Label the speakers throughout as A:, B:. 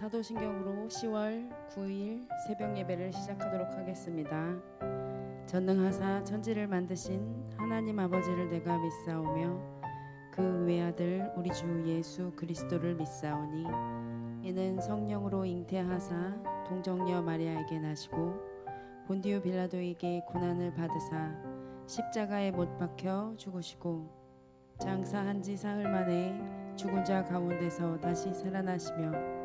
A: 사도신경으로 10월 9일 새벽 예배를 시작하도록 하겠습니다. 전능하사 천지를 만드신 하나님 아버지를 내가 믿사오며 그 외아들 우리 주 예수 그리스도를 믿사오니 이는 성령으로 잉태하사 동정녀 마리아에게 나시고 본디오 빌라도에게 고난을 받으사 십자가에 못 박혀 죽으시고 장사한 지 사흘 만에 죽은 자 가운데서 다시 살아나시며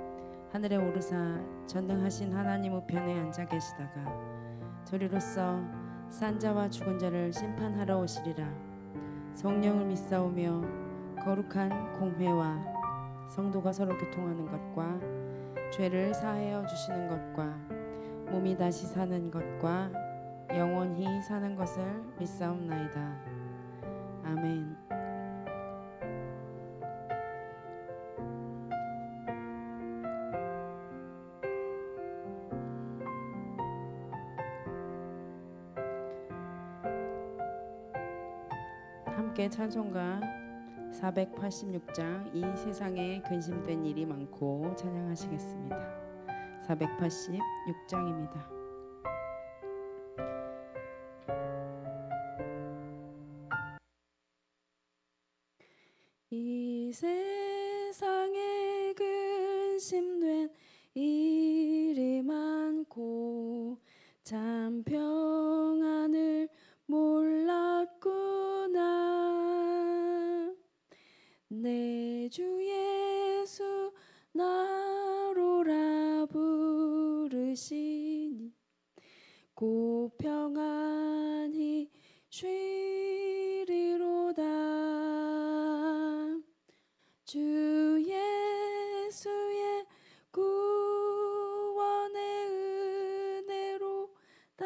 A: 하늘에 오르사 전능하신 하나님 우편에 앉아 계시다가 저리로서 산 자와 죽은 자를 심판하러 오시리라. 성령을 믿사오며 거룩한 공회와 성도가 서로 교통하는 것과 죄를 사하여 주시는 것과 몸이 다시 사는 것과 영원히 사는 것을 믿사옵나이다. 아멘. 함께 찬송가 486장 이 세상에 근심된 일이 많고 찬양하시겠습니다. 486장입니다. 이 세상에 근심된 일이 많고 참 평안을 몰랐구나. 내 주 예수 나로라 부르시니 곧 평안히 쉬리로다. 주 예수의 구원의 은혜로다.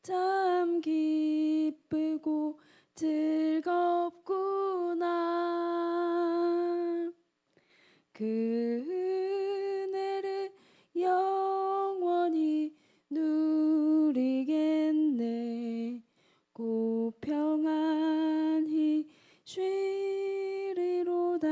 A: 참 기쁘고 즐겁구나. 그 은혜를 영원히 누리겠네. 곧 평안히 쉬리로다.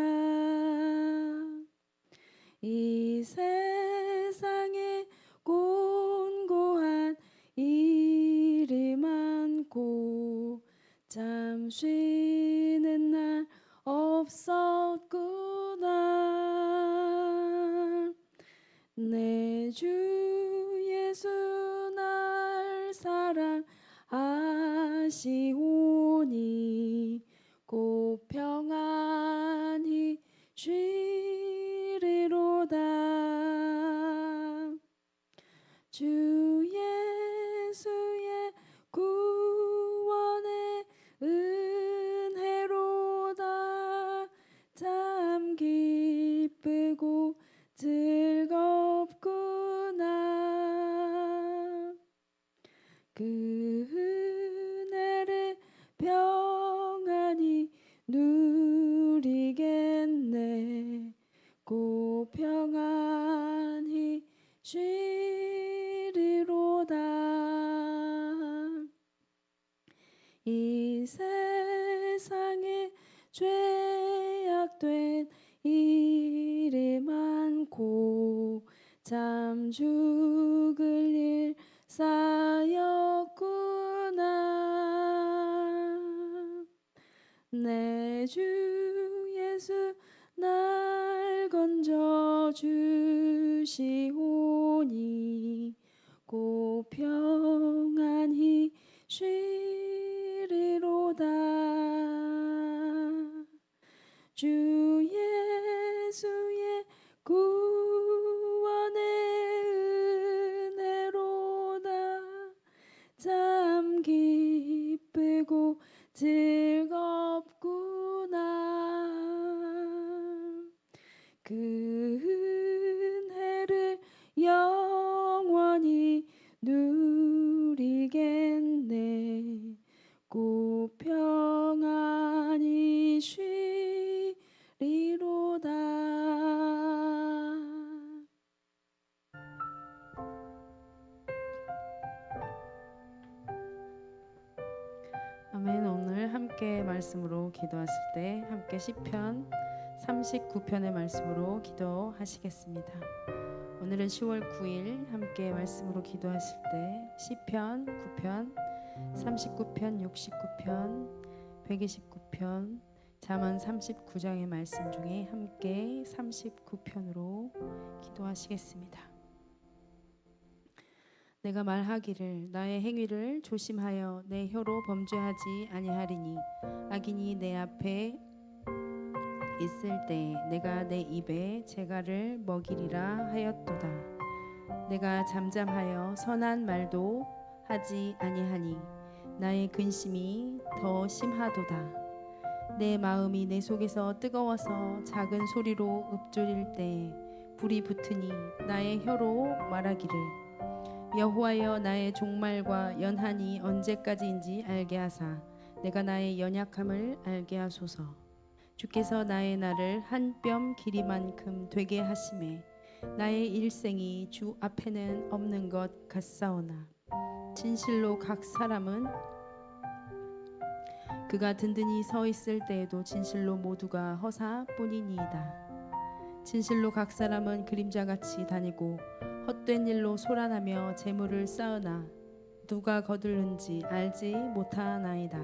A: 이 세상에 곤고한 일이 많고 참 쉬는 날 없었구나. 내 주 예수 날 사랑하시오니 곧 평안히 쉬리로다. 주 예수의 구원의 은혜로다. 참 기쁘고 즐겁구나. 그 은혜를 평안히 누리겠네. 곧 평안히 쉬리로다. 이 세상에 죄악된 일이 많고 참 죽을 일 쌓였구나. 내 주 예수 날 건져 주시오니 곧 평안히 쉬리로다. 주 예수의 구원의 은혜로다. 참 기쁘고 즐겁구나. 그 은혜를 영원히 누리겠네. 곧 평안히 쉬리로다. 아멘. 오늘 함께 말씀으로 기도하실 때 함께 시편 39편의 말씀으로 기도하시겠습니다. 오늘은 10월 9일 함께 말씀으로 기도하실 때 시편 9편, 39편, 69편, 129편, 잠언 39장의 말씀 중에 함께 39편으로 기도하시겠습니다. 내가 말하기를 나의 행위를 조심하여 내 혀로 범죄하지 아니하리니 악인이 내 앞에 있을 때 내가 내 입에 재갈을 먹이리라 하였도다. 내가 잠잠하여 선한 말도 하지 아니하니 나의 근심이 더 심하도다. 내 마음이 내 속에서 뜨거워서 작은 소리로 읊조릴 때 불이 붙으니 나의 혀로 말하기를 여호와여 나의 종말과 연한이 언제까지인지 알게 하사 내가 나의 연약함을 알게 하소서. 주께서 나의 날을 한 뼘 길이만큼 되게 하심에 나의 일생이 주 앞에는 없는 것 같사오나 진실로 각 사람은 그가 든든히 서 있을 때에도 진실로 모두가 허사뿐이니이다. 진실로 각 사람은 그림자같이 다니고 헛된 일로 소란하며 재물을 쌓으나 누가 거둘는지 알지 못하나이다.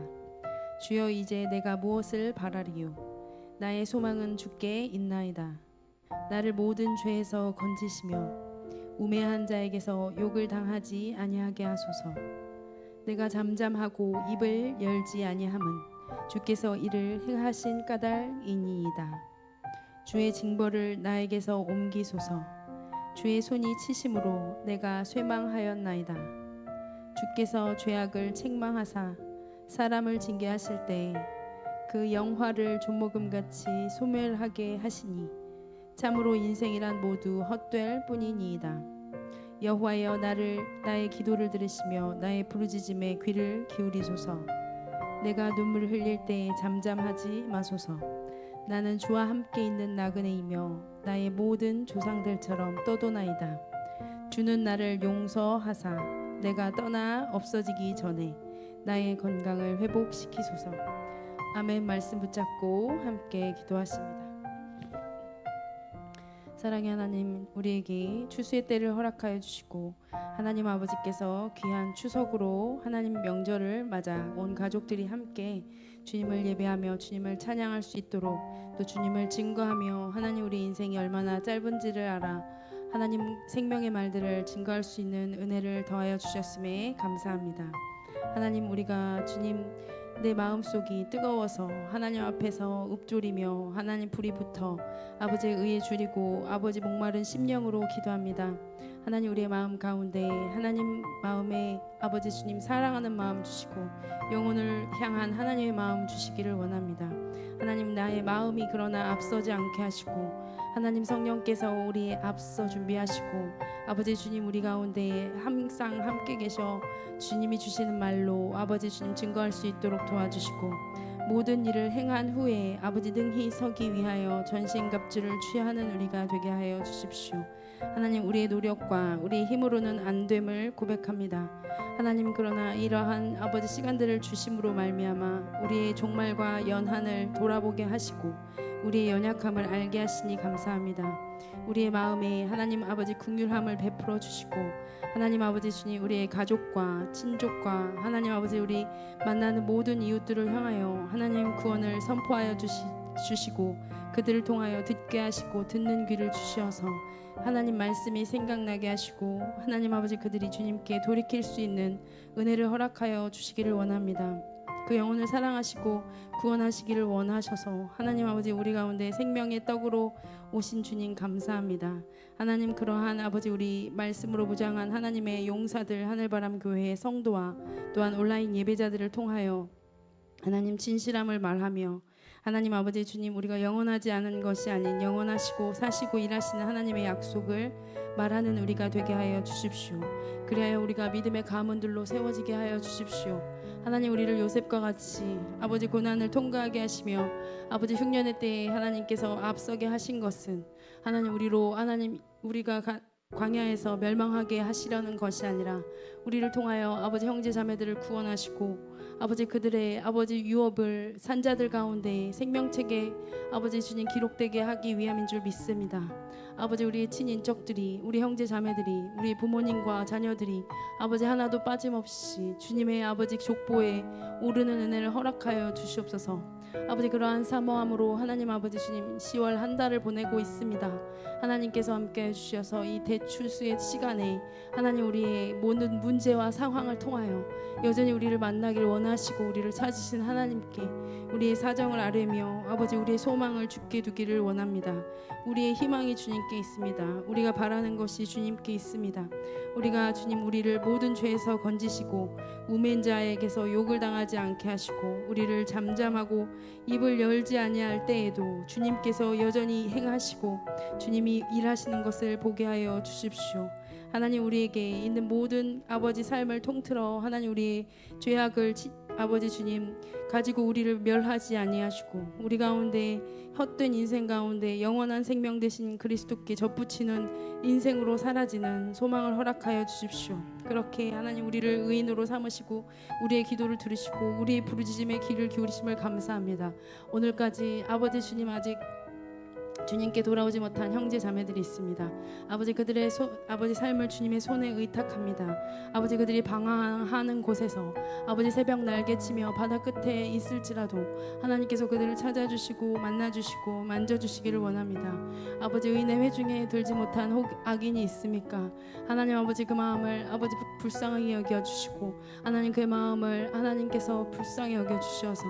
A: 주여 이제 내가 무엇을 바라리요? 나의 소망은 주께 있나이다. 나를 모든 죄에서 건지시며 우매한 자에게서 욕을 당하지 아니하게 하소서. 내가 잠잠하고 입을 열지 아니함은 주께서 이를 행하신 까닭이니이다. 주의 징벌을 나에게서 옮기소서. 주의 손이 치심으로 내가 쇠망하였나이다. 주께서 죄악을 책망하사 사람을 징계하실 때에 그 영화를 조목금같이 소멸하게 하시니 참으로 인생이란 모두 헛될 뿐이니이다. 여호와여 나의 기도를 들으시며 나의 부르짖음에 귀를 기울이소서. 내가 눈물을 흘릴 때에 잠잠하지 마소서. 나는 주와 함께 있는 나그네이며 나의 모든 조상들처럼 떠도나이다. 주는 나를 용서하사 내가 떠나 없어지기 전에 나의 건강을 회복시키소서. 아멘. 말씀 붙잡고 함께 기도하십니다. 사랑의 하나님, 우리에게 추수의 때를 허락하여 주시고 하나님 아버지께서 귀한 추석으로 하나님 명절을 맞아 온 가족들이 함께 주님을 예배하며 주님을 찬양할 수 있도록 또 주님을 증거하며 하나님 우리 인생이 얼마나 짧은지를 알아 하나님 생명의 말들을 증거할 수 있는 은혜를 더하여 주셨음에 감사합니다. 하나님 우리가 주님 내 마음속이 뜨거워서 하나님 앞에서 읊조리며 하나님 불이 붙어 아버지의 의에 줄이고 아버지 목마른 심령으로 기도합니다. 하나님 우리의 마음 가운데 하나님 마음에 아버지 주님 사랑하는 마음 주시고 영혼을 향한 하나님의 마음 주시기를 원합니다. 하나님 나의 마음이 그러나 앞서지 않게 하시고 하나님 성령께서 우리의 앞서 준비하시고 아버지 주님 우리 가운데 항상 함께 계셔 주님이 주시는 말로 아버지 주님 증거할 수 있도록 도와주시고 모든 일을 행한 후에 아버지 능히 서기 위하여 전신갑주를 취하는 우리가 되게 하여 주십시오. 하나님 우리의 노력과 우리의 힘으로는 안 됨을 고백합니다. 하나님 그러나 이러한 아버지 시간들을 주심으로 말미암아 우리의 종말과 연한을 돌아보게 하시고 우리의 연약함을 알게 하시니 감사합니다. 우리의 마음에 하나님 아버지 긍휼함을 베풀어 주시고 하나님 아버지 주님 우리의 가족과 친족과 하나님 아버지 우리 만나는 모든 이웃들을 향하여 하나님 구원을 선포하여 주시고 그들을 통하여 듣게 하시고 듣는 귀를 주시어서 하나님 말씀이 생각나게 하시고 하나님 아버지 그들이 주님께 돌이킬 수 있는 은혜를 허락하여 주시기를 원합니다. 그 영혼을 사랑하시고 구원하시기를 원하셔서 하나님 아버지 우리 가운데 생명의 떡으로 오신 주님 감사합니다. 하나님 그러한 아버지 우리 말씀으로 무장한 하나님의 용사들 하늘바람 교회의 성도와 또한 온라인 예배자들을 통하여 하나님 진실함을 말하며 하나님 아버지 주님 우리가 영원하지 않은 것이 아닌 영원하시고 사시고 일하시는 하나님의 약속을 말하는 우리가 되게 하여 주십시오. 그리하여 우리가 믿음의 가문들로 세워지게 하여 주십시오. 하나님 우리를 요셉과 같이 아버지 고난을 통과하게 하시며 아버지 흉년의 때에 하나님께서 앞서게 하신 것은 하나님 우리로 하나님 우리가 광야에서 멸망하게 하시려는 것이 아니라 우리를 통하여 아버지 형제 자매들을 구원하시고 아버지 그들의 아버지 유업을 산자들 가운데 생명책에 아버지 주님 기록되게 하기 위함인 줄 믿습니다. 아버지 우리의 친인척들이 우리 형제 자매들이 우리 부모님과 자녀들이 아버지 하나도 빠짐없이 주님의 아버지 족보에 오르는 은혜를 허락하여 주시옵소서. 아버지 그러한 사모함으로 하나님 아버지 주님 10월 한 달을 보내고 있습니다. 하나님께서 함께 해주셔서 이 대출수의 시간에 하나님 우리의 모든 문제와 상황을 통하여 여전히 우리를 만나길 원하시고 우리를 찾으신 하나님께 우리의 사정을 아뢰며 아버지 우리의 소망을 주께 두기를 원합니다. 우리의 희망이 주님께 있습니다. 우리가 바라는 것이 주님께 있습니다. 우리가 주님 우리를 모든 죄에서 건지시고 우맨 자에게서 욕을 당하지 않게 하시고 우리를 잠잠하고 입을 열지 아니할 때에도 주님께서 여전히 행하시고 주님이 일하시는 것을 보게 하여 주십시오. 하나님 우리에게 있는 모든 아버지 삶을 통틀어 하나님 우리의 죄악을 아버지 주님 가지고 우리를 멸하지 아니하시고 우리 가운데 헛된 인생 가운데 영원한 생명 되신 그리스도께 접붙이는 인생으로 사라지는 소망을 허락하여 주십시오. 그렇게 하나님 우리를 의인으로 삼으시고 우리의 기도를 들으시고 우리의 부르짖음에 귀를 기울이심을 감사합니다. 오늘까지 아버지 주님 아직 주님께 돌아오지 못한 형제 자매들이 있습니다. 아버지 그들의 아버지 삶을 주님의 손에 의탁합니다. 아버지 그들이 방황하는 곳에서 아버지 새벽 날개치며 바다 끝에 있을지라도 하나님께서 그들을 찾아주시고 만나주시고 만져주시기를 원합니다. 아버지 의인의 회중에 들지 못한 악인이 있습니까? 하나님 아버지 그 마음을 아버지 불쌍하게 여겨주시고 하나님 그 마음을 하나님께서 불쌍히 여겨주셔서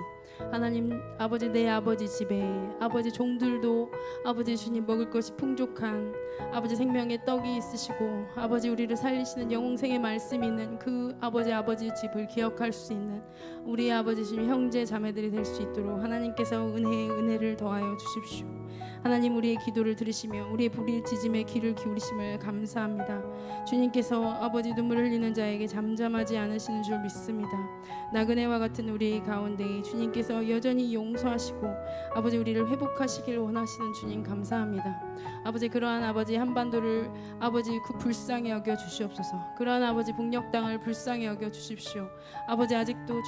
A: 하나님 아버지 내 아버지 집에 아버지 종들도 아버지 주님 먹을 것이 풍족한 아버지 생명의 떡이 있으시고 아버지 우리를 살리시는 영생의 말씀이 있는 그 아버지 집을 기억할 수 있는 우리 아버지 주님 형제 자매들이 될 수 있도록 하나님께서 은혜의 은혜를 더하여 주십시오. 하나님 우리의 기도를 들으시며 우리의 부르짖음에 귀를 기울이심을 감사합니다. 주님께서 아버지 눈물 흘리는 자에게 잠잠하지 않으시는 줄 믿습니다. 나그네와 같은 우리 가운데 주님께서 여전히 용서하시고 아버지 우리를 회복하시기를 원하시는 주님 감사합니다. 아버지 그러한 아버지 한반도를 아버지 불쌍히 여겨 주시옵소서. 그러한 아버지 북녘 땅을 불쌍히 여겨 주십시오. 아버지 아직도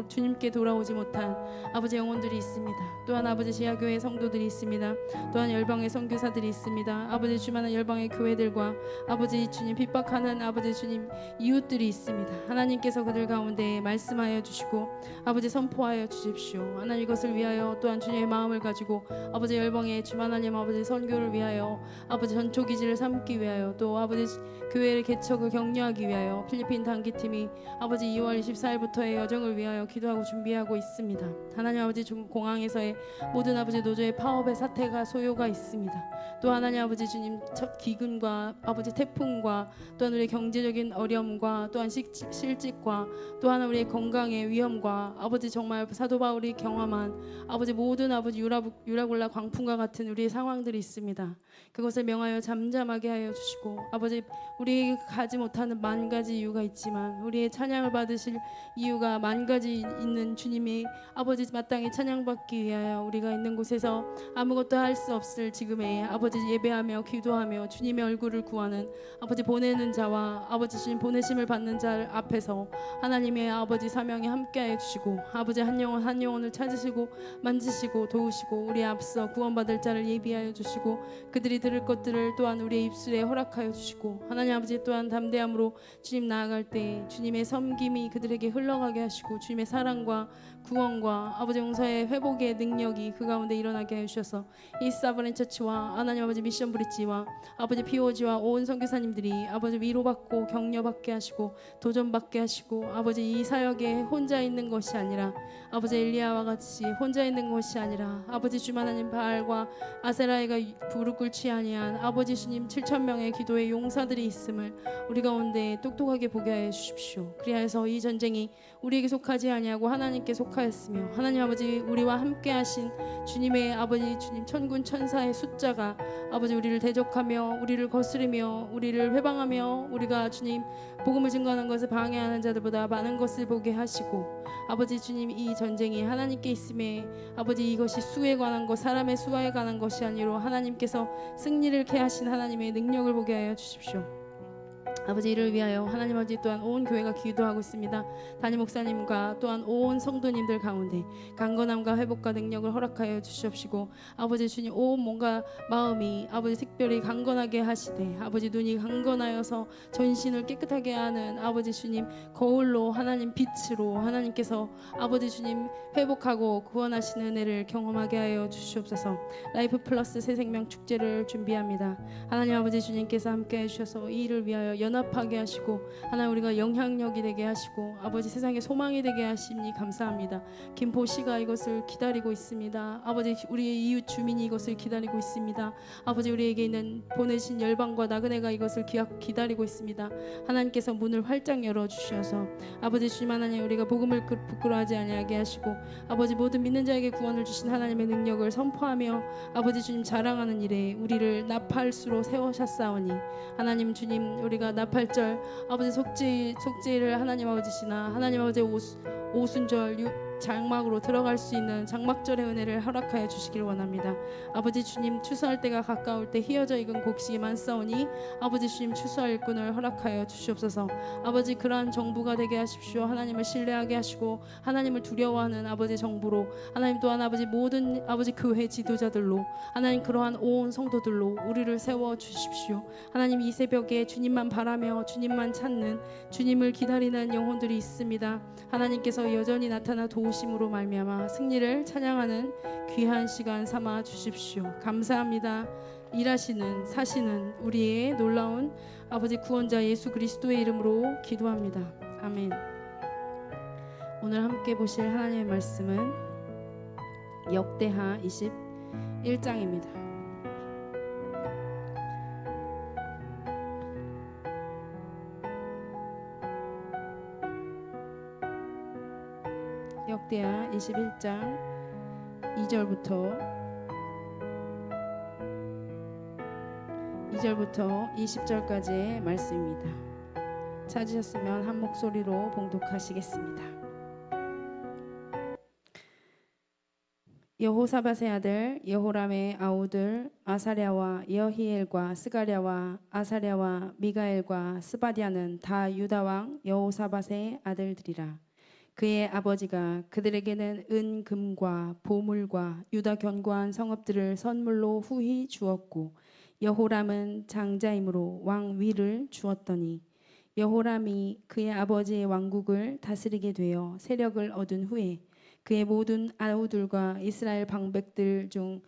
A: 주님께 돌아오지 못한 아버지 영혼들이 있습니다. 또한 아버지 지하교회 성도들이 있습니다. 또한 열방의 선교사들이 있습니다. 아버지 주만한 열방의 교회들과 아버지 주님 핍박하는 아버지 주님 이웃들이 있습니다. 하나님께서 그들 가운데 말씀하여 주시고 아버지 선포하여 주십시오. 하나님 이것을 위하여 또한 주님의 마음을 가지고 아버지 열방의 주만 하나님 아버지 선교를 위하여 아버지 전초기지를 삼기 위하여 또 아버지 교회의 개척을 격려하기 위하여 필리핀 단기팀이 아버지 2월 24일부터의 여정을 위하여 기도하고 준비하고 있습니다. 하나님 아버지 공항에서의 모든 아버지 노조의 파업의 사태가 소요가 있습니다. 또 하나님 아버지 주님 첫 기근과 아버지 태풍과 또한 우리의 경제적인 어려움과 또한 실직과 또한 우리의 건강의 위험과 아버지 정말 사도 바울이 경험한 아버지 모든 아버지 유라굴라 광풍과 같은 우리의 상황들이 있습니다. 그것을 명하여 잠잠하게 하여 주시고 아버지 우리에게 가지 못하는 만 가지 이유가 있지만 우리의 찬양을 받으실 이유가 만 가지 있는 주님의 아버지 마땅히 찬양받기 위하여 우리가 있는 곳에서 아무것도 할 수 없을 지금에 아버지 예배하며 기도하며 주님의 얼굴을 구하는 아버지 보내는 자와 아버지 주님 보내심을 받는 자 앞에서 하나님의 아버지 사명에 함께하여 주시고 아버지 한 영혼 한 영혼을 찾으시고 만지시고 도우시고 우리 앞서 구원받을 자를 예비하여 주시고 그들이 들을 것들을 또한 우리의 입술에 허락하여 주시고 하나님 아버지 또한 담대함으로 주님 나아갈 때 주님의 섬김이 그들에게 흘러가게 하시고 주님의 사랑과 구원과 아버지 용서의 회복의 능력이 그 가운데 일어나게 해주셔서 이 사브렌 처치와 하나님 아버지 미션 브릿지와 아버지 POG와 온 선교사님들이 아버지 위로받고 격려받게 하시고 도전받게 하시고 아버지 이 사역에 혼자 있는 것이 아니라 아버지 엘리야와 같이 혼자 있는 것이 아니라 아버지 주만 하나님 바알과 아세라에가 부르 꿇지 아니한 아버지 주님 7,000명의 기도의 용사들이 있음을 우리 가운데 똑똑하게 보게 하여 주십시오. 그리하여서 이 전쟁이 우리에게 속하지 아니하고 하나님께 속하였으며 하나님 아버지 우리와 함께 하신 주님의 아버지 주님 천군 천사의 숫자가 아버지 우리를 대적하며 우리를 거스르며 우리를 회방하며 우리가 주님 복음을 증거하는 것을 방해하는 자들보다 많은 것을 보게 하시고 아버지 주님 이 전쟁이 하나님께 있음에 아버지 이것이 수에 관한 것 사람의 수에 관한 것이 아니로 하나님께서 승리를 케하신 하나님의 능력을 보게 하여 주십시오. 아버지 이를 위하여 하나님 아버지 또한 온 교회가 기도하고 있습니다. 담임 목사님과 또한 온 성도님들 가운데 강건함과 회복과 능력을 허락하여 주시옵시고 아버지 주님 온 몸과 마음이 아버지 특별히 강건하게 하시되 아버지 눈이 강건하여서 전신을 깨끗하게 하는 아버지 주님 거울로 하나님 빛으로 하나님께서 아버지 주님 회복하고 구원하시는 은혜를 경험하게 하여 주시옵소서. 라이프 플러스 새 생명 축제를 준비합니다. 하나님 아버지 주님께서 함께 해주셔서 이 일을 위하여 연합하게 하시고 하나님 우리가 영향력이 되게 하시고 아버지 세상에 소망이 되게 하시니 감사합니다. 김포시가 이것을 기다리고 있습니다. 아버지 우리의 이웃 주민이 이것을 기다리고 있습니다. 아버지 우리에게 있는 보내신 열방과 나그네가 이것을 기다리고 있습니다. 하나님께서 문을 활짝 열어주셔서 아버지 주님 하나님 우리가 복음을 부끄러워하지 아니하게 하시고 아버지 모든 믿는 자에게 구원을 주신 하나님의 능력을 선포하며 아버지 주님 자랑하는 일에 우리를 나팔수로 세우셨사오니 하나님 주님 우리가 나팔절 아버지 속죄를 하나님 아버지시나 하나님 아버지 오순절 장막으로 들어갈 수 있는 장막절의 은혜를 허락하여 주시길 원합니다. 아버지 주님 추수할 때가 가까울 때 휘어져 익은 곡식이 많사오니 아버지 주님 추수할 일꾼을 허락하여 주시옵소서. 아버지 그러한 정부가 되게 하십시오. 하나님을 신뢰하게 하시고 하나님을 두려워하는 아버지 정부로 하나님 또한 아버지 모든 아버지 교회 지도자들로 하나님 그러한 온 성도들로 우리를 세워 주십시오. 하나님 이 새벽에 주님만 바라며 주님만 찾는 주님을 기다리는 영혼들이 있습니다. 하나님께서 여전히 나타나 도우심으로 말미암아 승리를 찬양하는 귀한 시간 삼아 주십시오. 감사합니다. 일하시는 사시는 우리의 놀라운 아버지 구원자 예수 그리스도의 이름으로 기도합니다. 아멘. 오늘 함께 보실 하나님의 말씀은 역대하 21장입니다. 역대하 21장 2절부터 20절까지의 말씀입니다. 찾으셨으면 한 목소리로 봉독하시겠습니다. 여호사밧의 아들 여호람의 아우들 아사랴와 여히엘과 스가랴와 아사랴와 미가엘과 스바디아는 다 유다 왕 여호사밧의 아들들이라. 그의 아버지가 그들에게는 은, 금과 보물과 유다 견고한 성읍들을 선물로 후히 주었고 여호람은 장자이므로 왕 위를 주었더니 여호람이 그의 아버지의 왕국을 다스리게 되어 세력을 얻은 후에 그의 모든 아우들과 이스라엘 방백들 중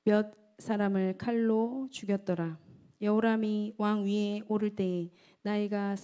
A: 몇 사람을 칼로 죽였더라. 여호람이 왕 위에 오를 때에 나이가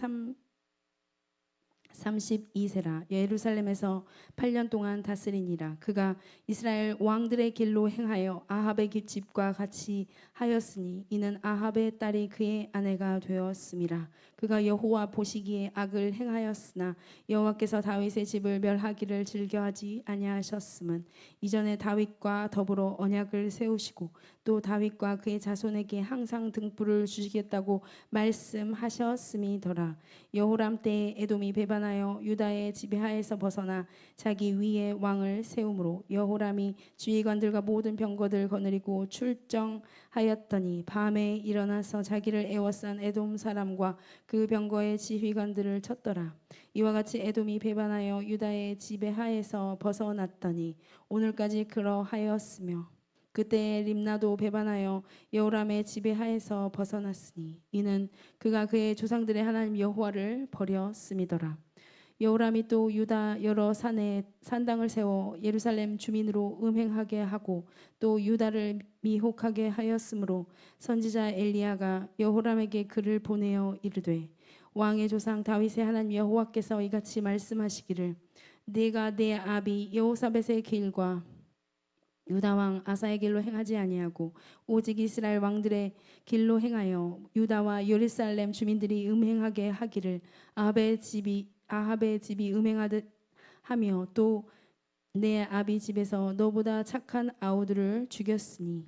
A: 32세라. 예루살렘에서 8년 동안 다스리니라. 그가 이스라엘 왕들의 길로 행하여 아합의 집과 같이 하였으니 이는 아합의 딸이 그의 아내가 되었음이라. 그가 여호와 보시기에 악을 행하였으나 여호와께서 다윗의 집을 멸하기를 즐겨하지 아니하셨음은 이전에 다윗과 더불어 언약을 세우시고 또 다윗과 그의 자손에게 항상 등불을 주시겠다고 말씀하셨음이더라. 여호람 때에 에돔이 배반하여 유다의 지배하에서 벗어나 자기 위에 왕을 세우므로 여호람이 주의관들과 모든 병거들 거느리고 출정하였더니 밤에 일어나서 자기를 애워싼 에돔 사람과 그 병거의 지휘관들을 쳤더라. 이와 같이 에돔이 배반하여 유다의 지배하에서 벗어났더니 오늘까지 그러하였으며 그때 림나도 배반하여 여호람의 지배하에서 벗어났으니 이는 그가 그의 조상들의 하나님 여호와를 버렸음이더라. 여호람이 또 유다 여러 산에 산당을 세워 예루살렘 주민으로 음행하게 하고 또 유다를 미혹하게 하였으므로 선지자 엘리야가 여호람에게 글을 보내어 이르되 왕의 조상 다윗의 하나님 여호와께서 이같이 말씀하시기를 네가 내 아비 여호사밧의 길과 유다 왕 아사의 길로 행하지 아니하고 오직 이스라엘 왕들의 길로 행하여 유다와 예루살렘 주민들이 음행하게 하기를 아합의 집이 음행하듯 하며 또 내 아비 집에서 너보다 착한 아우들을 죽였으니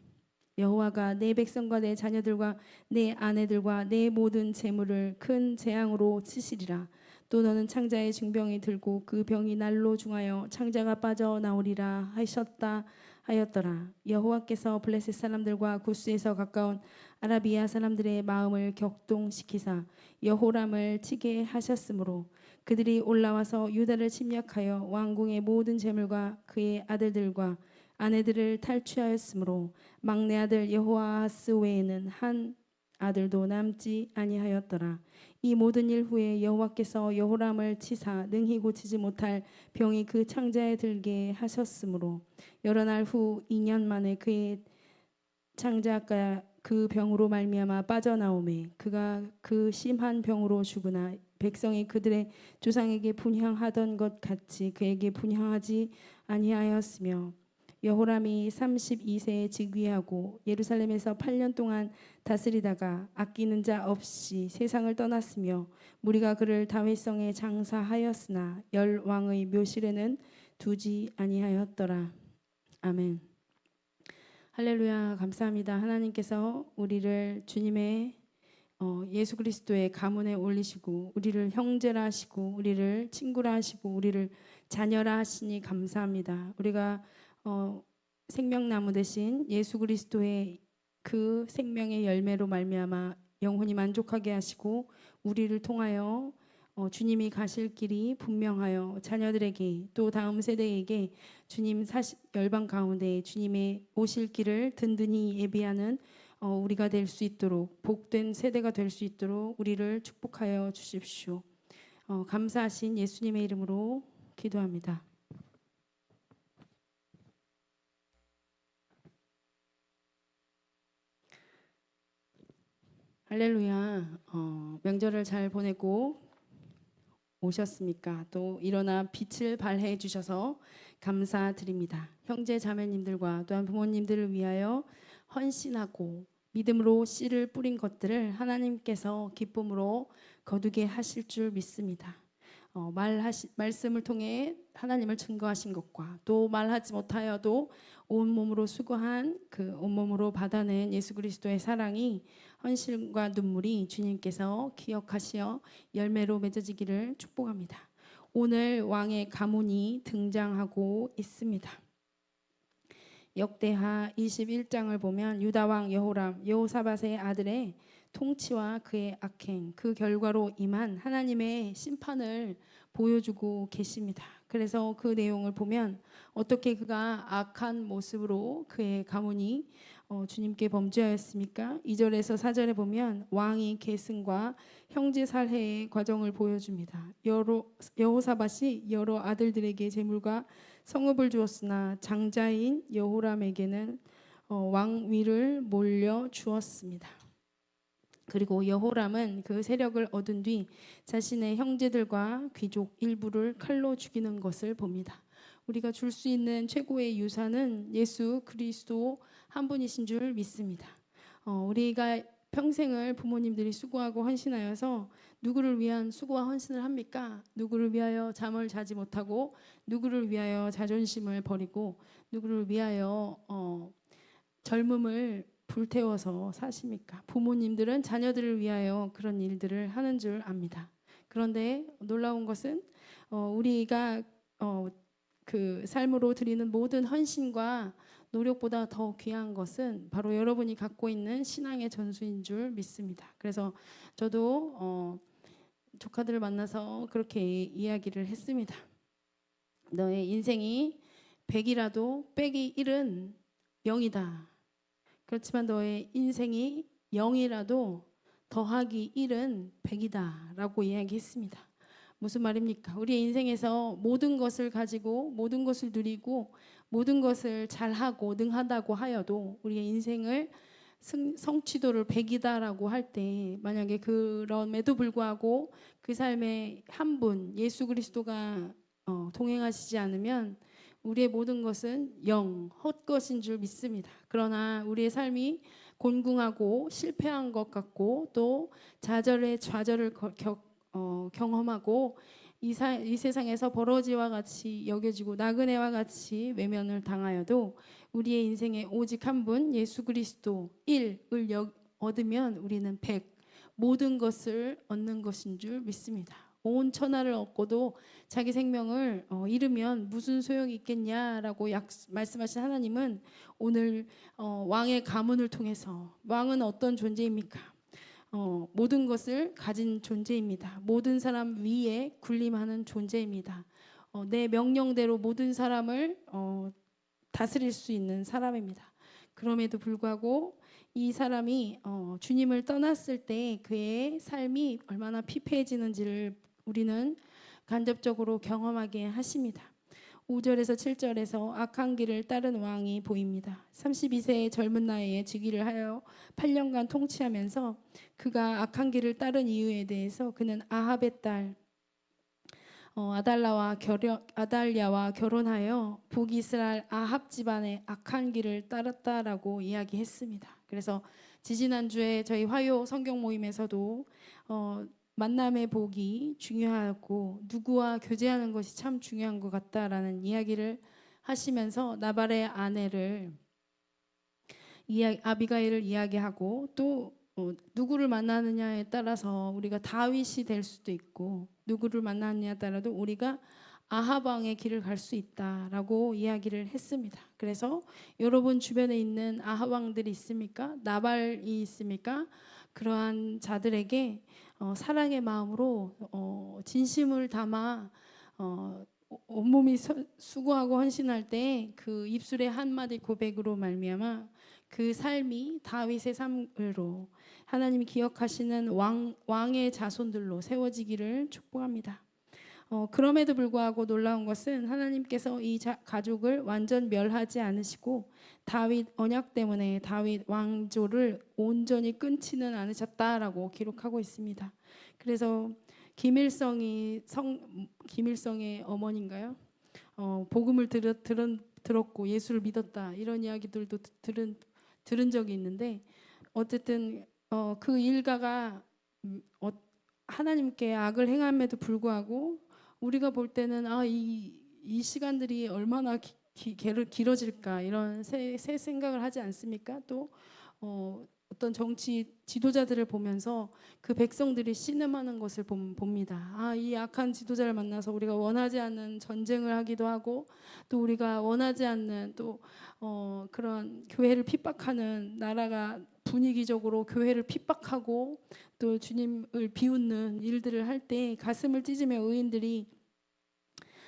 A: 여호와가 내 백성과 내 자녀들과 내 아내들과 내 모든 재물을 큰 재앙으로 치시리라. 또 너는 창자의 증병이 들고 그 병이 날로 중하여 창자가 빠져나오리라 하셨다 하였더라. 여호와께서 블레셋 사람들과 구스에서 가까운 아라비아 사람들의 마음을 격동시키사 여호람을 치게 하셨으므로 그들이 올라와서 유다를 침략하여 왕궁의 모든 재물과 그의 아들들과 아내들을 탈취하였으므로 막내 아들 여호아하스 외에는 한 아들도 남지 아니하였더라. 이 모든 일 후에 여호와께서 여호람을 치사 능히 고치지 못할 병이 그 창자에 들게 하셨으므로 여러 날 후 2년 만에 그의 창자가 그 병으로 말미암아 빠져나오매 그가 그 심한 병으로 죽으나 백성이 그들의 조상에게 분향하던 것 같이 그에게 분향하지 아니하였으며 여호람이 32세에 즉위하고 예루살렘에서 8년 동안 다스리다가 아끼는 자 없이 세상을 떠났으며 무리가 그를 다윗성에 장사하였으나 열 왕의 묘실에는 두지 아니하였더라. 아멘. 할렐루야. 감사합니다. 하나님께서 우리를 주님의 예수 그리스도의 가문에 올리시고 우리를 형제라 하시고 우리를 친구라 하시고 우리를 자녀라 하시니 감사합니다. 우리가 생명나무 대신 예수 그리스도의 그 생명의 열매로 말미암아 영혼이 만족하게 하시고 우리를 통하여 주님이 가실 길이 분명하여 자녀들에게 또 다음 세대에게 주님 열방 가운데 주님의 오실 길을 든든히 예비하는 우리가 될 수 있도록 복된 세대가 될 수 있도록 우리를 축복하여 주십시오. 감사하신 예수님의 이름으로 기도합니다. 할렐루야. 명절을 잘 보내고 오셨습니까? 또 일어나 빛을 발해 주셔서 감사드립니다. 형제 자매님들과 또한 부모님들을 위하여 헌신하고 믿음으로 씨를 뿌린 것들을 하나님께서 기쁨으로 거두게 하실 줄 믿습니다. 말씀을 통해 하나님을 증거하신 것과 또 말하지 못하여도 온몸으로 수고한 그 온몸으로 받아낸 예수 그리스도의 사랑이 헌신과 눈물이 주님께서 기억하시어 열매로 맺어지기를 축복합니다. 오늘 왕의 가문이 등장하고 있습니다. 역대하 21장을 보면 유다 왕 여호람 여호사밧의 아들의 통치와 그의 악행 그 결과로 임한 하나님의 심판을 보여주고 계십니다. 그래서 그 내용을 보면 어떻게 그가 악한 모습으로 그의 가문이 주님께 범죄하였습니까? 2절에서 4절에 보면 왕이 계승과 형제 살해의 과정을 보여줍니다. 여호사밧이 여러 아들들에게 재물과 성읍을 주었으나 장자인 여호람에게는 왕위를 몰려 주었습니다. 그리고 여호람은 그 세력을 얻은 뒤 자신의 형제들과 귀족 일부를 칼로 죽이는 것을 봅니다. 우리가 줄 수 있는 최고의 유산은 예수 그리스도 한 분이신 줄 믿습니다. 우리가 평생을 부모님들이 수고하고 헌신하여서 누구를 위한 수고와 헌신을 합니까? 누구를 위하여 잠을 자지 못하고 누구를 위하여 자존심을 버리고 누구를 위하여 젊음을 불태워서 사십니까? 부모님들은 자녀들을 위하여 그런 일들을 하는 줄 압니다. 그런데 놀라운 것은 우리가 그 삶으로 드리는 모든 헌신과 노력보다 더 귀한 것은 바로 여러분이 갖고 있는 신앙의 전수인 줄 믿습니다. 그래서 저도 조카들을 만나서 그렇게 이야기를 했습니다. 너의 인생이 100이라도 빼기 1은 0이다. 그렇지만 너의 인생이 0이라도 더하기 1은 100이다 라고 이야기했습니다. 무슨 말입니까? 우리의 인생에서 모든 것을 가지고 모든 것을 누리고 모든 것을 잘하고 능하다고 하여도 우리의 인생을 성취도를 100이다라고 할 때 만약에 그럼에도 불구하고 그 삶에 한 분 예수 그리스도가 동행하시지 않으면 우리의 모든 것은 헛것인 줄 믿습니다. 그러나 우리의 삶이 곤궁하고 실패한 것 같고 또 좌절의 좌절을 경험하고 이 세상에서 버러지와 같이 여겨지고 나그네와 같이 외면을 당하여도 우리의 인생에 오직 한 분 예수 그리스도 1을 얻으면 우리는 100 모든 것을 얻는 것인 줄 믿습니다. 온 천하를 얻고도 자기 생명을 잃으면 무슨 소용이 있겠냐라고 말씀하신 하나님은 오늘 왕의 가문을 통해서 왕은 어떤 존재입니까? 모든 것을 가진 존재입니다. 모든 사람 위에 군림하는 존재입니다. 내 명령대로 모든 사람을 다스릴 수 있는 사람입니다. 그럼에도 불구하고 이 사람이 주님을 떠났을 때 그의 삶이 얼마나 피폐해지는지를 우리는 간접적으로 경험하게 하십니다. 5절에서 7절에서 악한 길을 따른 왕이 보입니다. 32세의 젊은 나이에 즉위를 하여 8년간 통치하면서 그가 악한 길을 따른 이유에 대해서 그는 아합의 딸 아달랴와 결혼하여 북이스라엘 아합 집안의 악한 길을 따랐다라고 이야기했습니다. 그래서 지지난주에 저희 화요 성경 모임에서도 만남의 복이 중요하고 누구와 교제하는 것이 참 중요한 것 같다라는 이야기를 하시면서 나발의 아내를 아비가일을 이야기하고 또 누구를 만나느냐에 따라서 우리가 다윗이 될 수도 있고 누구를 만나느냐에 따라도 우리가 아합 왕의 길을 갈 수 있다라고 이야기를 했습니다. 그래서 여러분 주변에 있는 아합 왕들이 있습니까? 나발이 있습니까? 그러한 자들에게 사랑의 마음으로 진심을 담아 온몸이 수고하고 헌신할 때 그 입술의 한마디 고백으로 말미암아 그 삶이 다윗의 삶으로 하나님이 기억하시는 왕의 자손들로 세워지기를 축복합니다. 그럼에도 불구하고 놀라운 것은 하나님께서 이 가족을 완전 멸하지 않으시고 다윗 언약 때문에 다윗 왕조를 온전히 끊지는 않으셨다라고 기록하고 있습니다. 그래서 김일성의 어머니인가요? 복음을 들었고 예수를 믿었다 이런 이야기들도 들은 적이 있는데 어쨌든 그 일가가 하나님께 악을 행함에도 불구하고 우리가 볼 때는 이 시간들이 얼마나 길어질까 이런 새 생각을 하지 않습니까? 또 어떤 정치 지도자들을 보면서 그 백성들이 신음하는 것을 봅니다. 이 악한 지도자를 만나서 우리가 원하지 않는 전쟁을 하기도 하고 또 우리가 원하지 않는 또 그런 교회를 핍박하는 나라가 분위기적으로 교회를 핍박하고 또 주님을 비웃는 일들을 할 때 가슴을 찢으며 의인들이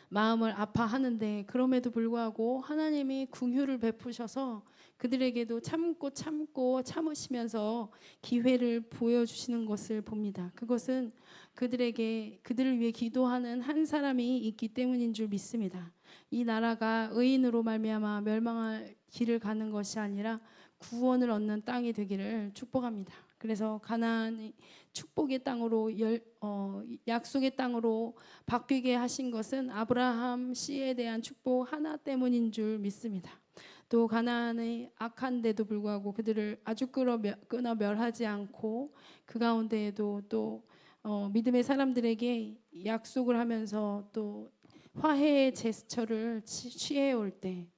A: 마음을 아파하는데 그럼에도 불구하고 하나님이 긍휼을 베푸셔서 그들에게도 참고 참으시면서 기회를 보여주시는 것을 봅니다. 그것은 그들을 위해 기도하는 한 사람이 있기 때문인 줄 믿습니다. 이 나라가 의인으로 말미암아 멸망할 길을 가는 것이 아니라 구원을 얻는 땅이 되기를 축복합니다. 그래서 가나안이 축복의 땅으로 약속의 땅으로 바뀌게 하신 것은 아브라함 씨에 대한 축복 하나 때문인 줄 믿습니다. 또 가나안의 악한데도 불구하고 그들을 아주 끊어 멸하지 않고 그 가운데에도 또 믿음의 사람들에게 약속을 하면서 또 화해의 제스처를 취해올 때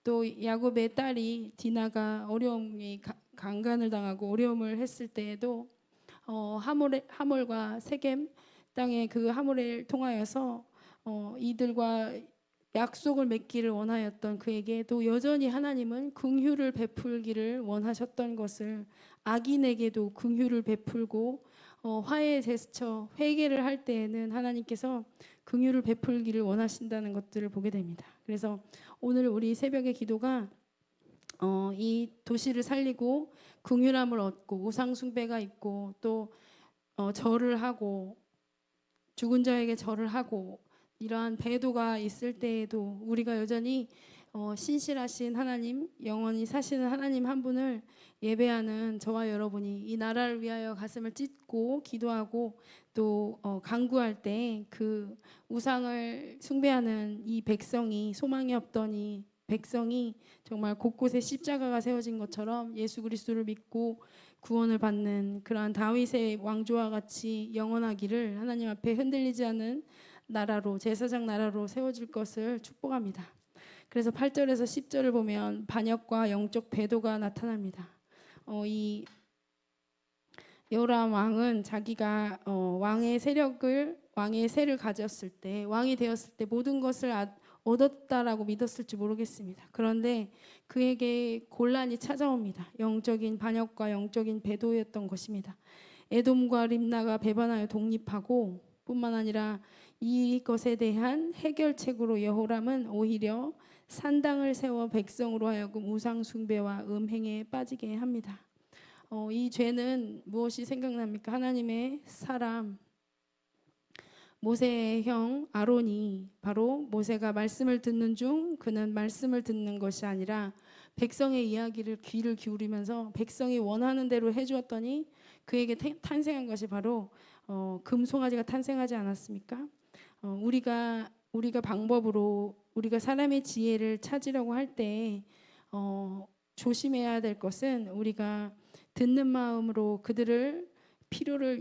A: 또 야곱의 딸이 디나가 어려움이 강간을 당하고 어려움을 했을 때에도 하몰과 세겜 땅의 그 하몰을 통하여서 이들과 약속을 맺기를 원하였던 그에게도 여전히 하나님은 긍휼을 베풀기를 원하셨던 것을 악인에게도 긍휼을 베풀고 화해의 제스처 회개를 할 때에는 하나님께서 긍휼을 베풀기를 원하신다는 것들을 보게 됩니다. 그래서 오늘 우리 새벽의 기도가 이 도시를 살리고 긍휼함을 얻고 우상 숭배가 있고 또 절을 하고 죽은 자에게 절을 하고 이러한 배도가 있을 때에도 우리가 여전히 신실하신 하나님, 영원히 사시는 하나님 한 분을 예배하는 저와 여러분이 이 나라를 위하여 가슴을 찢고 기도하고 또 간구할 때 그 우상을 숭배하는 이 백성이 소망이 없던 이 백성이 정말 곳곳에 십자가가 세워진 것처럼 예수 그리스도를 믿고 구원을 받는 그러한 다윗의 왕조와 같이 영원하기를 하나님 앞에 흔들리지 않는 나라로 제사장 나라로 세워질 것을 축복합니다. 그래서 8절에서 10절을 보면 반역과 영적 배도가 나타납니다. 이 여호람 왕은 자기가 왕의 세를 가졌을 때, 왕이 되었을 때 모든 것을 얻었다라고 믿었을지 모르겠습니다. 그런데 그에게 곤란이 찾아옵니다. 영적인 반역과 영적인 배도였던 것입니다. 에돔과 림나가 배반하여 독립하고 뿐만 아니라 이것에 대한 해결책으로 여호람은 오히려 산당을 세워 백성으로 하여금 우상 숭배와 음행에 빠지게 합니다. 이 죄는 무엇이 생각납니까? 하나님의 사람 모세의 형 아론이 바로 모세가 말씀을 듣는 중 그는 말씀을 듣는 것이 아니라 백성의 이야기를 귀를 기울이면서 백성이 원하는 대로 해주었더니 그에게 탄생한 것이 바로 금송아지가 탄생하지 않았습니까? 우리가 방법으로 우리가 사람의 지혜를 찾으려고 할 때 조심해야 될 것은 우리가 듣는 마음으로 그들을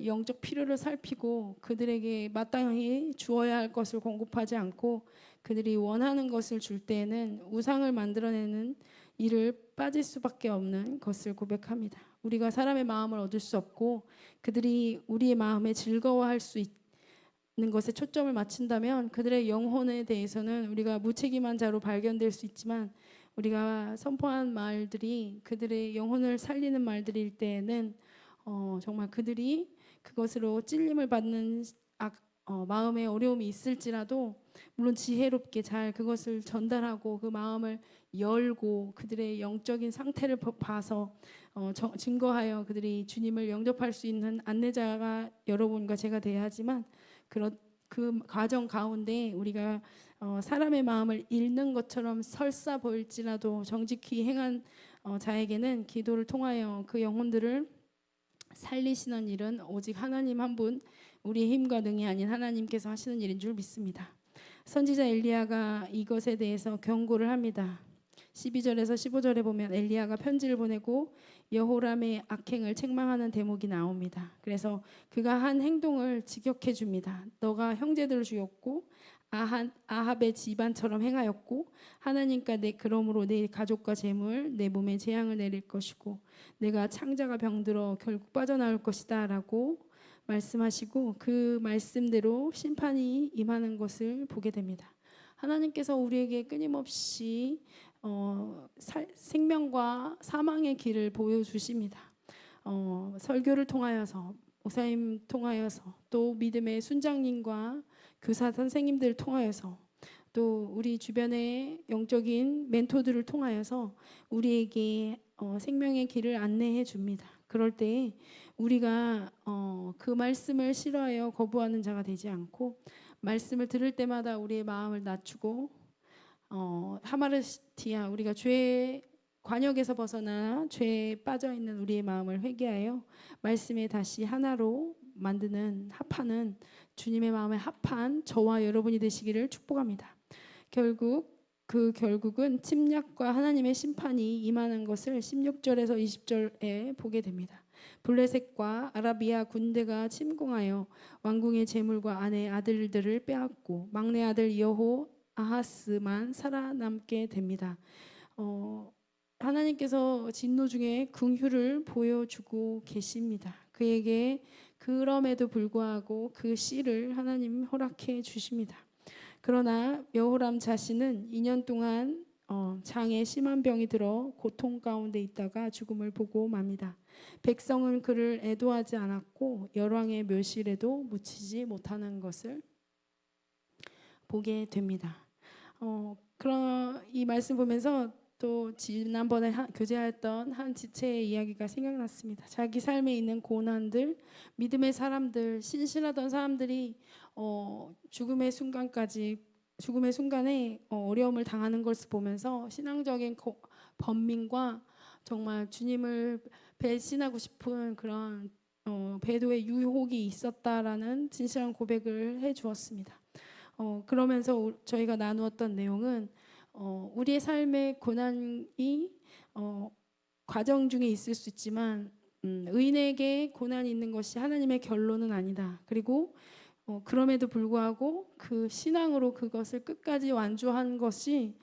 A: 영적 필요를 살피고 그들에게 마땅히 주어야 할 것을 공급하지 않고 그들이 원하는 것을 줄 때에는 우상을 만들어내는 일을 빠질 수밖에 없는 것을 고백합니다. 우리가 사람의 마음을 얻을 수 없고 그들이 우리의 마음에 즐거워할 수 있는 것에 초점을 맞춘다면 그들의 영혼에 대해서는 우리가 무책임한 자로 발견될 수 있지만 우리가 선포한 말들이 그들의 영혼을 살리는 말들일 때에는 정말 그들이 그것으로 찔림을 받는 마음에 어려움이 있을지라도 물론 지혜롭게 잘 그것을 전달하고 그 마음을 열고 그들의 영적인 상태를 봐서 증거하여 그들이 주님을 영접할 수 있는 안내자가 여러분과 제가 돼야 하지만 그 과정 가운데 우리가 사람의 마음을 읽는 것처럼 설사 보일지라도 정직히 행한 자에게는 기도를 통하여 그 영혼들을 살리시는 일은 오직 하나님 한 분, 우리의 힘과 능이 아닌 하나님께서 하시는 일인 줄 믿습니다. 선지자 엘리야가 이것에 대해서 경고를 합니다. 12절에서 15절에 보면 엘리야가 편지를 보내고 여호람의 악행을 책망하는 대목이 나옵니다. 그래서 그가 한 행동을 직역해 줍니다. 너가 형제들을 죽였고 아합의 집안처럼 행하였고 하나님과 그러므로 내 가족과 재물 내 몸에 재앙을 내릴 것이고 내가 창자가 병들어 결국 빠져나올 것이다 라고 말씀하시고 그 말씀대로 심판이 임하는 것을 보게 됩니다. 하나님께서 우리에게 끊임없이 생명과 사망의 길을 보여주십니다. 설교를 통하여서 목사님 통하여서 또 믿음의 순장님과 교사 선생님들 통하여서 또 우리 주변의 영적인 멘토들을 통하여서 우리에게 생명의 길을 안내해 줍니다. 그럴 때 우리가 그 말씀을 싫어하여 거부하는 자가 되지 않고 말씀을 들을 때마다 우리의 마음을 낮추고 하마르티아 우리가 죄의 관역에서 벗어나 죄에 빠져 있는 우리의 마음을 회개하여 말씀에 다시 하나로 만드는 합하는 주님의 마음에 합한 저와 여러분이 되시기를 축복합니다. 결국은 침략과 하나님의 심판이 임하는 것을 16절에서 20절에 보게 됩니다. 블레셋과 아라비아 군대가 침공하여 왕궁의 재물과 아내 아들들을 빼앗고 막내 아들 여호 아하스만 살아남게 됩니다. 하나님께서 진노 중에 긍휼을 보여주고 계십니다. 그에게 그럼에도 불구하고 그 씨를 하나님 허락해 주십니다. 그러나 여호람 자신은 2년 동안 장에 심한 병이 들어 고통 가운데 있다가 죽음을 보고 맙니다. 백성은 그를 애도하지 않았고 열왕의 묘실에도 묻히지 못하는 것을 보게 됩니다. 그런 이 말씀 보면서 또 지난번에 교제했던 한 지체의 이야기가 생각났습니다. 자기 삶에 있는 고난들, 믿음의 사람들, 신실하던 사람들이 죽음의 순간에 어려움을 당하는 것을 보면서 신앙적인 번민과 정말 주님을 배신하고 싶은 그런 배도의 유혹이 있었다라는 진실한 고백을 해주었습니다. 그러면서 저희가 나누었던 내용은 우리의 삶의 고난이 과정 중에 있을 수 있지만 의인에게 고난이 있는 것이 하나님의 결론은 아니다. 그리고 그럼에도 불구하고 그 신앙으로 그것을 끝까지 완주한 것이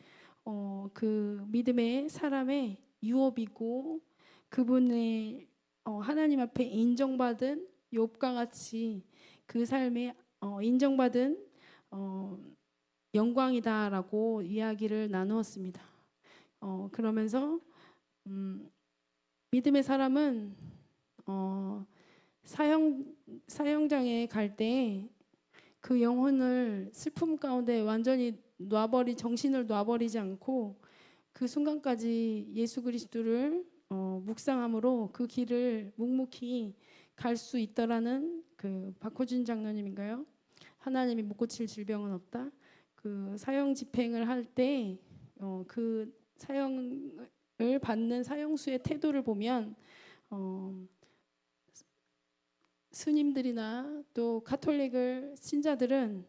A: 그 믿음의 사람의 유업이고 그분의 하나님 앞에 인정받은 욥과 같이 그 삶에 인정받은 어, 영광이다라고 이야기를 나누었습니다. 그러면서 믿음의 사람은 사형장에 갈 때 그 영혼을 슬픔 가운데 완전히 정신을 놔버리지 않고 그 순간까지 예수 그리스도를 묵상함으로 그 길을 묵묵히 갈 수 있다라는 그 박호준 장로님인가요? 하나님이 못 고칠 질병은 없다. 그 사형 집행을 할 때 그 사형을 받는 사형수의 태도를 보면 스님들이나 또 가톨릭을 신자들은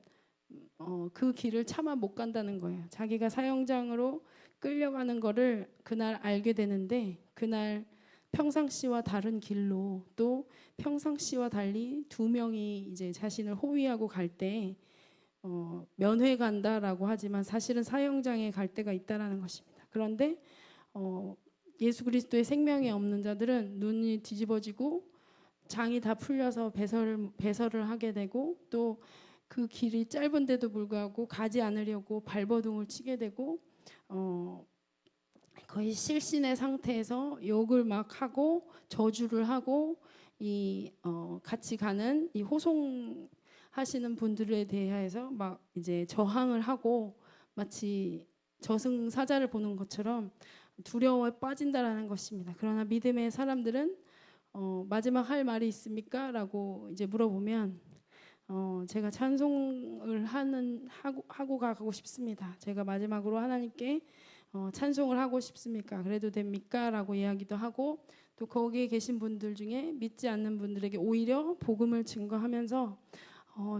A: 그 길을 차마 못 간다는 거예요. 자기가 사형장으로 끌려가는 거를 그날 알게 되는데 그날 평상시와 다른 길로 또 평상시와 달리 두 명이 이제 자신을 호위하고 갈 때 면회 간다라고 하지만 사실은 사형장에 갈 때가 있다라는 것입니다. 그런데 예수 그리스도의 생명이 없는 자들은 눈이 뒤집어지고 장이 다 풀려서 배설을 하게 되고 또 그 길이 짧은데도 불구하고 가지 않으려고 발버둥을 치게 되고 거의 실신의 상태에서 욕을 막 하고 저주를 하고 같이 가는 이 호송하시는 분들에 대해서 막 이제 저항을 하고 마치 저승사자를 보는 것처럼 두려워에 빠진다라는 것입니다. 그러나 믿음의 사람들은 마지막 할 말이 있습니까? 라고 이제 물어보면 제가 찬송을 하고 가고 싶습니다. 제가 마지막으로 하나님께 찬송을 하고 싶습니까? 그래도 됩니까? 라고 이야기도 하고 또 거기에 계신 분들 중에 믿지 않는 분들에게 오히려 복음을 증거하면서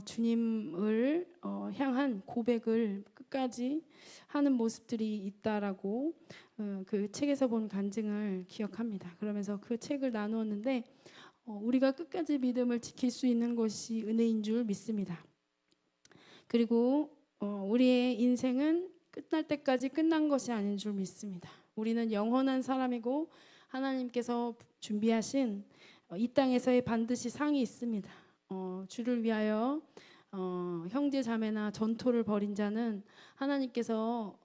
A: 주님을 향한 고백을 끝까지 하는 모습들이 있다라고 그 책에서 본 간증을 기억합니다. 그러면서 그 책을 나누었는데 우리가 끝까지 믿음을 지킬 수 있는 것이 은혜인 줄 믿습니다. 그리고 우리의 인생은 끝날 때까지 끝난 것이 아닌 줄 믿습니다. 우리는 영원한 사람이고 하나님께서 준비하신 이 땅에서의 반드시 상이 있습니다. 주를 위하여 형제 자매나 전토를 벌인 자는 하나님께서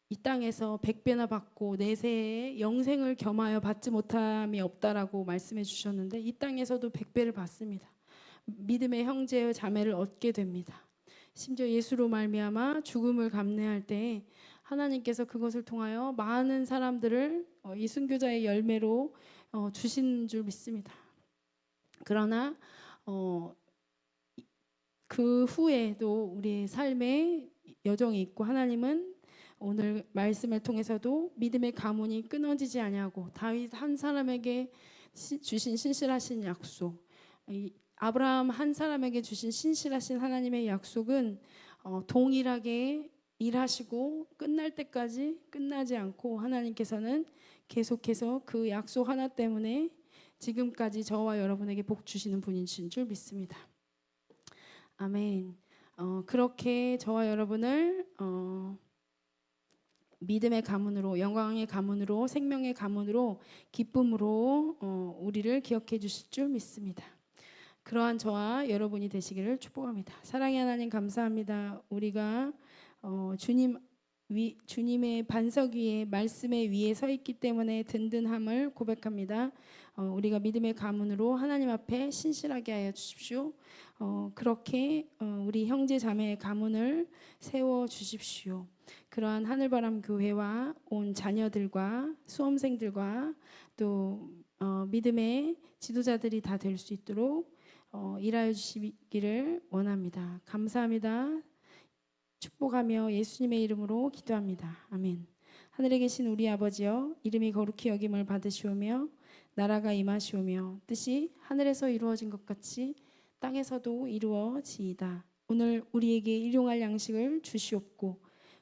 A: 이 땅에서 100배나 받고 내세에 영생을 겸하여 받지 못함이 없다라고 말씀해 주셨는데 이 땅에서도 100배를 받습니다. 믿음의 형제와 자매를 얻게 됩니다. 심지어 예수로 말미암아 죽음을 감내할 때 하나님께서 그것을 통하여 많은 사람들을 이 순교자의 열매로 주신 줄 믿습니다. 그러나 그 후에도 우리의 삶에 여정이 있고 하나님은 오늘 말씀을 통해서도 믿음의 가문이 끊어지지 아니하고 다윗 한 사람에게 주신 신실하신 약속, 아브라함 한 사람에게 주신 신실하신 하나님의 약속은 동일하게 일하시고 끝날 때까지 끝나지 않고 하나님께서는 계속해서 그 약속 하나 때문에 지금까지 저와 여러분에게 복 주시는 분이신 줄 믿습니다. 아멘. 그렇게 저와 여러분을 믿음의 가문으로, 영광의 가문으로, 생명의 가문으로, 기쁨으로 우리를 기억해 주실 줄 믿습니다. 그러한 저와 여러분이 되시기를 축복합니다. 사랑의 하나님 감사합니다. 우리가 주님의 반석 위에 말씀의 위에 서 있기 때문에 든든함을 고백합니다. 우리가 믿음의 가문으로 하나님 앞에 신실하게 하여 주십시오. 그렇게 우리 형제 자매의 가문을 세워 주십시오. 그러한 하늘바람 교회와 온 자녀들과 수험생들과 또 믿음의 지도자들이 다 될 수 있도록 일하여 주시기를 원합니다. 감사합니다. 축복하며 예수님의 이름으로 기도합니다. 아멘. 하늘에 계신 우리 아버지여, 이름이 거룩히 여김을 받으시오며 나라가 임하시오며 뜻이 하늘에서 이루어진 것 같이 땅에서도 이루어지이다. 오늘 우리에게 일용할 양식을 주시옵고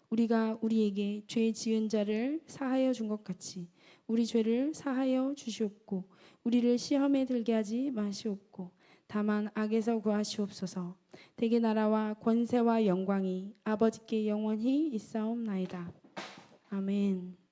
A: 우리가 우리에게 죄 지은 자를 사하여 준 것 같이 우리 죄를 사하여 주시옵고 우리를 시험에 들게 하지 마시옵고 다만 악에서 구하시옵소서. 대개 나라와 권세와 영광이 아버지께 영원히 있사옵나이다. 아멘.